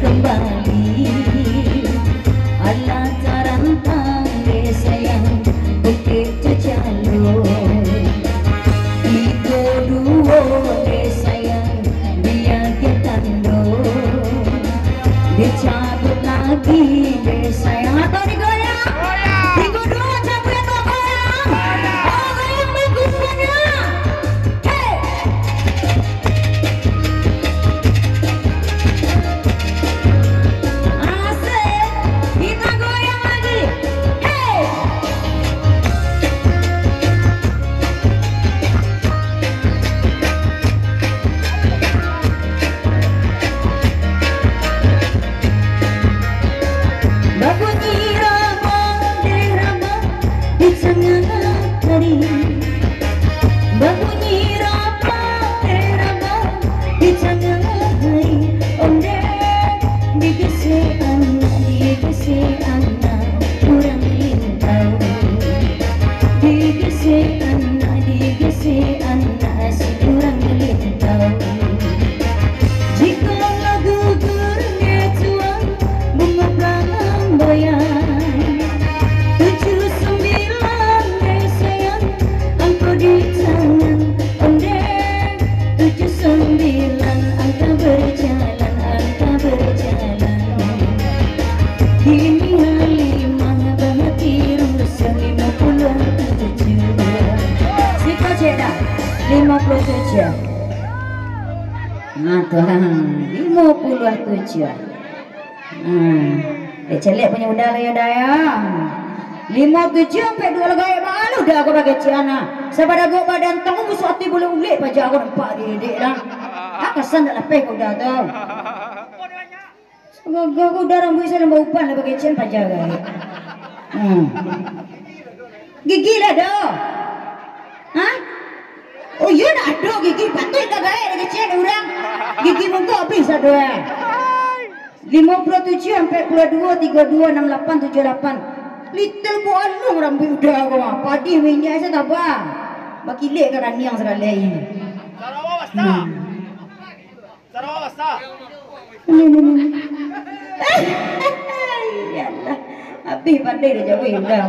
kembali. Allah tarantang de sayang bukit cecalo. Iko duo de sayang dia ketando. Dicabut lagi de sayang atau digoyang. Iko duo cabut atau goyang. Oh goyang bagusnya. Hey. Nah, Tuhan 57. Celek punya udara ya daya. 57 sampai 2 legai malu dah aku bagi ciana. Sebab aku badan tengok musuh hati boleh ulik pajak aku nampak didik dah. Kesan dah lepeh kau dah tau. Aku dah rambut saya lembau upan lah bagi cian pajak gaya. Gigi lah dah. Hah? Oh iya nak ada gigi patut tak baik dengan cian orang. Gigi muka habis ada. 57 sampai 22 32 68 78. Little bualung rambut udah aku. Padi minyak saya tak apa. Baki lek ke raniang sekali ini. Sarawak basta. Sarawak basta. Ya Allah. Habis pandai dah jauh udah.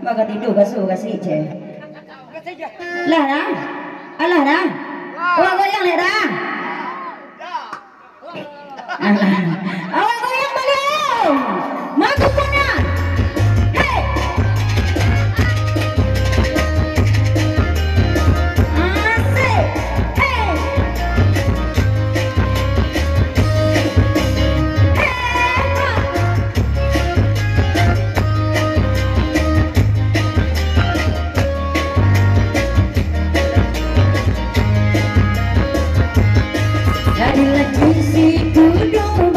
Maka tidur kasih je. Lah dah. Alah dah. Awak goyang lek dah. Awak goyang belum? Maju punya. Hey. Asik. Hey. Dari lagi si kudung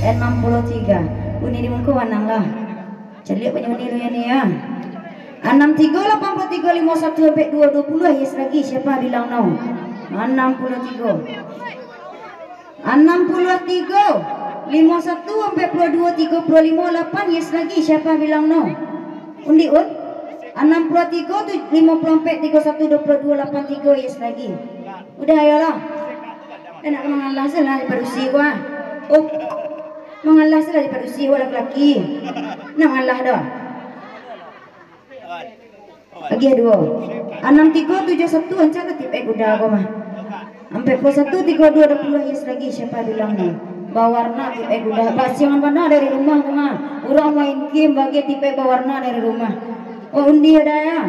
63. Uni di muka wanang lah. Celik punya uni lu ni ya. 63 83 51 sampai 220 yes lagi siapa bilang no? 63 51 sampai 22 35 8 yes lagi siapa bilang no? Undi un 63 tu 54 31 22 83 yes lagi. Udah ayolah. Nak mengalah salah daripada usia gua. Oh. Mengalah salah daripada usia gua laki-laki. Nak mengalah dah. Lagi dua. 63 71 ancak ketip udah gua mah. Sampai 41 32 20 yes lagi siapa bilang ni? Bawarna tipe udah basiangan mana dari rumah mah. Orang main game bagi tipe bawarna dari rumah. Oh undi ada ya.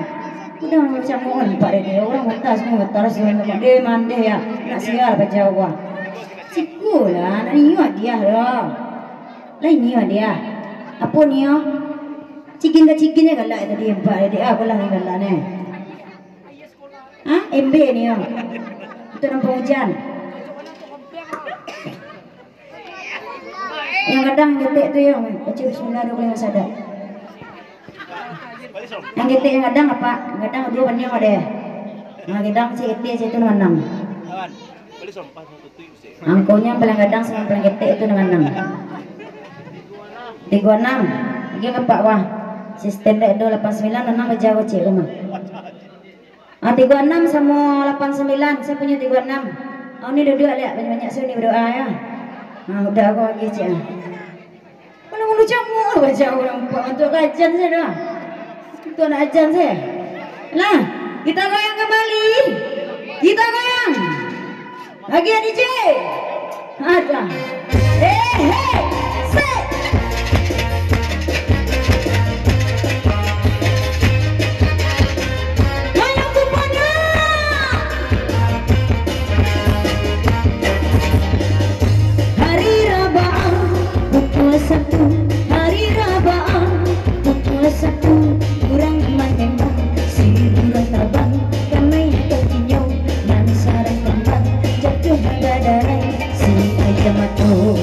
Udah macam mohon Pak Dede. Orang atas semua atas semua dia mande ya. Nak sial baca Jawa. Ciku lah, nak niat dia lah. Lain niat dia. Apa ni ya? Cikin-cikinnya galak tadi Pak Dede. Aku lah ni galak ni. Ah, MB ni ya. Itu nampak hujan. Yang kadang getek tu yang baca bismillah dulu yang sadar. Yang getek yang kadang apa? Kadang dua banyak ada. Nah kadang si getek si itu menang. Angkonya paling kadang sama paling getek itu dengan 6. 36. Lagi apa wah? Sistem dek 289 menang berjauh cik rumah. 36 sama 89 saya punya 36. Oh ni dua-dua lihat banyak-banyak saya ni berdoa ya. Udah aku lagi cik. Mana mau campur baca orang buat untuk kajian saya dah. Itu nak ajan saya. Nah, kita goyang kembali. Kita goyang. Lagi ya DJ. Ada. Set. Hari Rabaan pukul 1 kurang menembak si burung terbang kami tertinyau dan sarang kembang jatuh badarai si ayam matu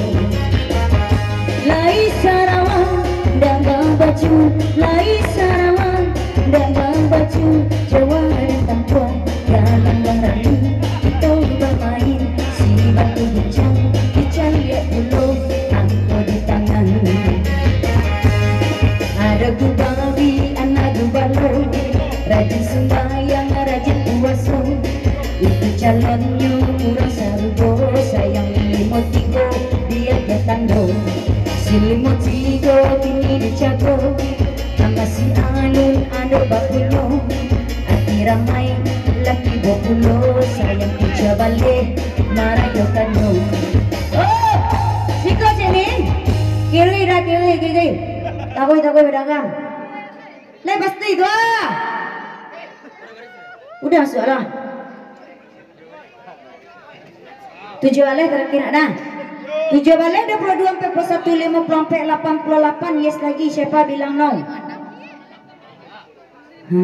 lai sarawan dagang baju lai sarawan dagang baju Jawa dan Tampuan dalam berani kita bermain si batu hijau hijau lihat dulu ada gubabi anak gubalo rajin sembahyang rajin puasa itu calonnya murah sarugo sayang limot tigo dia ketando si limot tigo kini dicago sama si alun ada bakunyo hati ramai laki 20 sayang puja balik marayo kano Oh, siko sini. Kiri. Takoi berdagang. Lai pasti itu ah. Udah masuk lah. 7 alih terakhir ada. 7 balik 22 41 50 88 yes lagi siapa bilang no? 7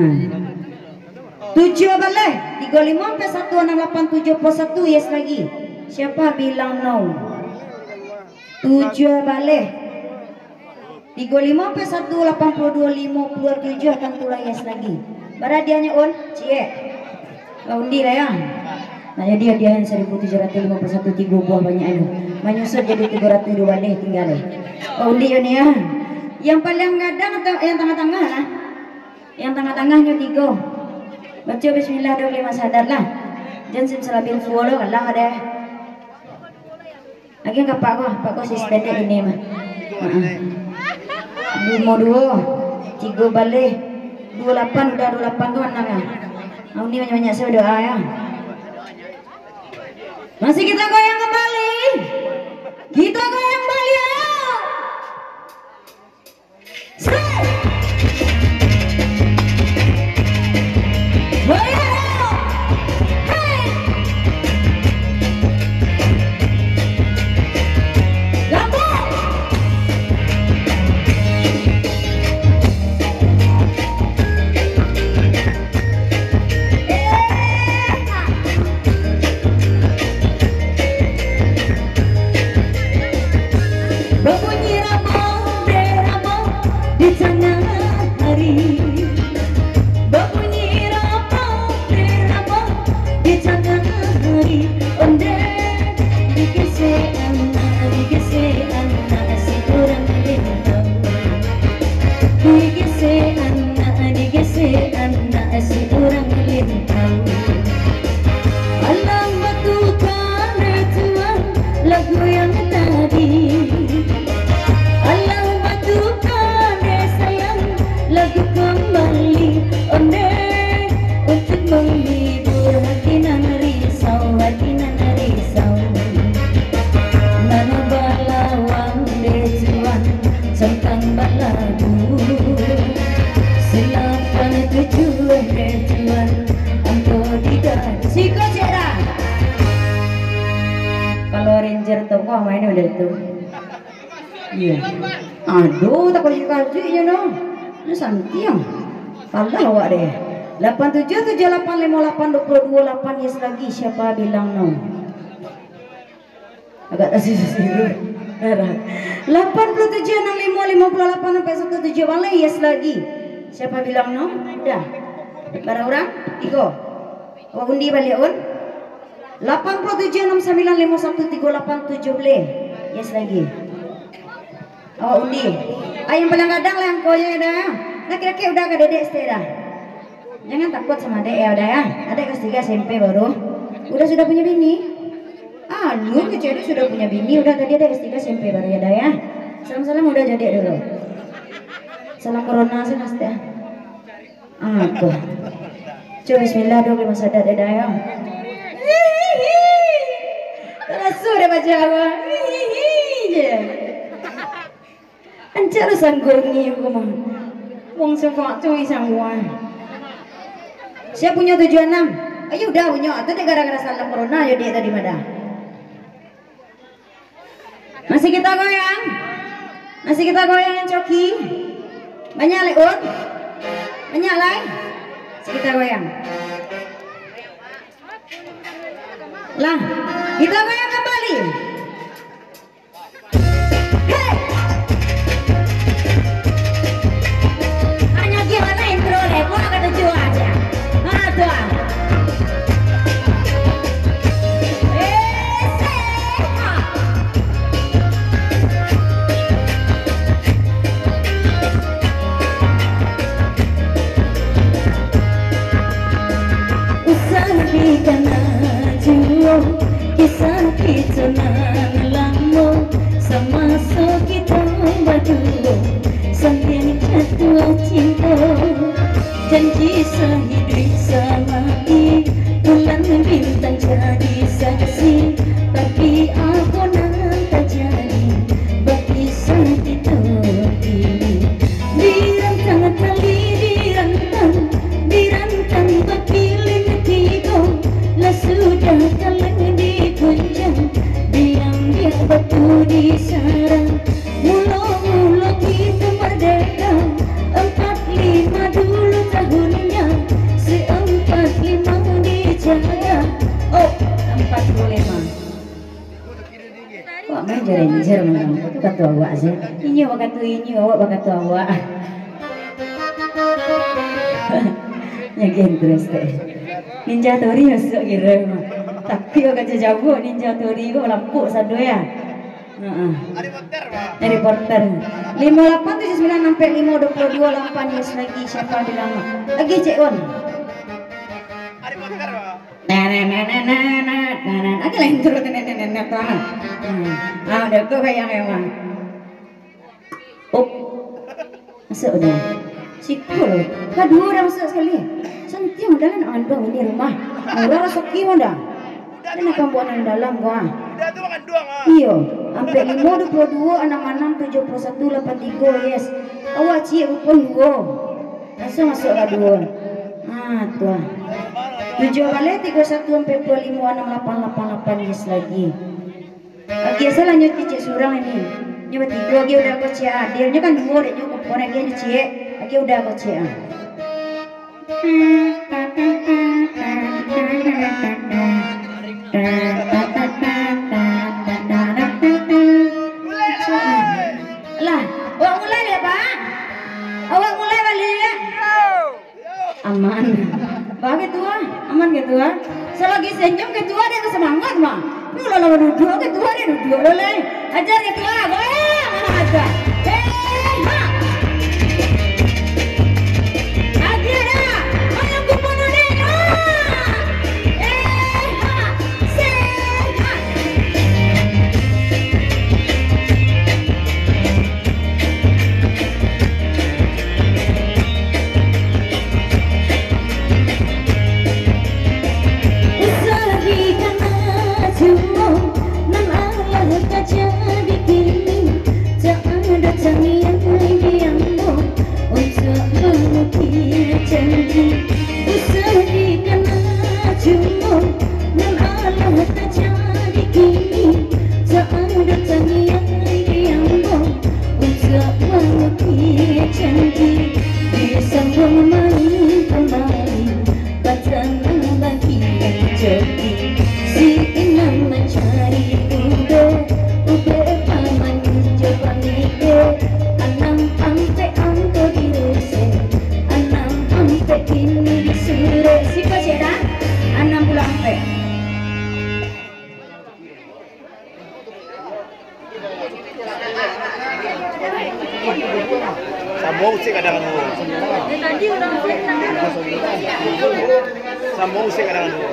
balik 35 41 68 71 yes lagi siapa bilang no? 7 balik 35 1 82 57 akan tulah yes lagi. Baradianya on cie. Undi lah ya. Nah jadi hadiahnya 1751 3 buah banyak itu. Menyusul jadi 302 balik tinggal. Undi ini ya. Yang paling gadang atau yang tengah-tengah lah. Yang tengah-tengahnya 3. Baca bismillah 25 sadar lah. Jangan simsalabil follow lah ada. Lagi enggak Pak sistem ini mah. Mau 2 3 balik 28 udah 28 tuh anak ya. Ini banyak-banyak saya doa ya. Masih kita goyang kembali. Kita goyang kembali ya. digese anak si orang lintang. Alam batukan Tuhan lagu yang tadi. Alam batukan sayang lagu kembali. Onde untuk menghibur hati nan risau, hati nan risau. Nana balawang de Tuhan sentang balagu. Silakan tujuan de Tuhan engkau diganti. Siko cera. Kalau ranger tuh kok mainnya udah tuh. Iya. Aduh, tak boleh kajinya no. Ini santiang. Kalah awak deh. 87785822 yes lagi siapa bilang no. Agak tersiru. 876558 sampai 17 balik yes lagi. Siapa bilang no? Udah. Para orang? Iko. Awak undi balik on. 8769513817 yes lagi. Awak undi. Ayam paling kadang lah kau yang dah. Nah kira-kira udah ke dedek stay dah. Jangan takut sama adek ya udah ya. Adek kelas 3 SMP baru. Udah sudah punya bini. Lu kecil sudah punya bini. Udah tadi adek kelas 3 SMP baru ya dah ya. Salam-salam udah jadi dulu. Salam corona sih nas dah. Tuh. Coba bismillah dong lima sadat dah ya. Rasul dah baca apa? Je. Ancar sanggungi aku mah. Wong sepak cuy sangguan. Saya punya 76. Ayo udah punya. Atau dia gara-gara salam corona ayo dia tadi mana? Masih kita goyang? Masih kita goyang yang coki? Banyak leun? Banyak lain? Masih kita goyang. Lah, kita goyang kembali. Hey! Hanya gimana intro deh, gua akan tujuh aja. Tuh. Usaha kana jiwa kisah kita nan lamo sama so kita berdua sampai ketua cinta janji sehidup semati bulan bintang jadi saksi tapi aku nan tak jadi berpisah di tepi dirantang tali dirantang berpilih tiga lah sudah kaleng dikunjang diambil batu di sarang mula-mula kita merdeka 45 dulu tahunnya se-45 dijaga. Oh 45 kok main jarenjer memang itu kata awak sih ini awak kata ini awak kata awak nyakin terus deh Ninja Tori masuk kira tapi awak kata jauh Ninja Tori kok lampu satu ya dari porter 5879 sampai 522 yes lagi siapa bilang lagi cek on lagi lain turut nenek tuan udah tuh kayak emang masuk udah siku loh kedua udah masuk sekali sentiang dalam andong ini rumah murah resoki udah dan akan buat dalam gua udah tuh makan doang iyo sampai 522 6671 83 yes awak cik pun gua langsung masuk lah dua tuh 7 kali 31 sampai 25 6888 yes lagi biasa lanjut cik surang ini nyoba 3 lagi udah aku cik adilnya kan 2 deh nyokap orang lagi cik lagi udah aku cik lah awak mulai ya pak awak mulai balik ya aman bagi tua aman gitu ah selagi senyum ketua dia semangat mah mula lawan duduk ketua dia duduk boleh ajar ketua goyang aja untuk mengukir janji usah dikenal cuma dan Allah tak jadi kini tak ada tanggihan yang bohong untuk mengukir janji disambung main kembali batang bagi yang jadi si inang mencari ube paman jepang ide anam ampe angko direse anam ampe kini disure Si Pasera 60 ampe. Sama musik ada kan dulu. tadi orang Sama musik ada kan dulu.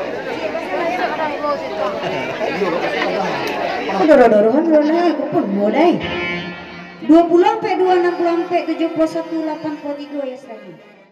Aku dorong-dorongan dulu lah, aku pun boleh. 20 ampe, 260 ampe, 71, 83 ya lagi.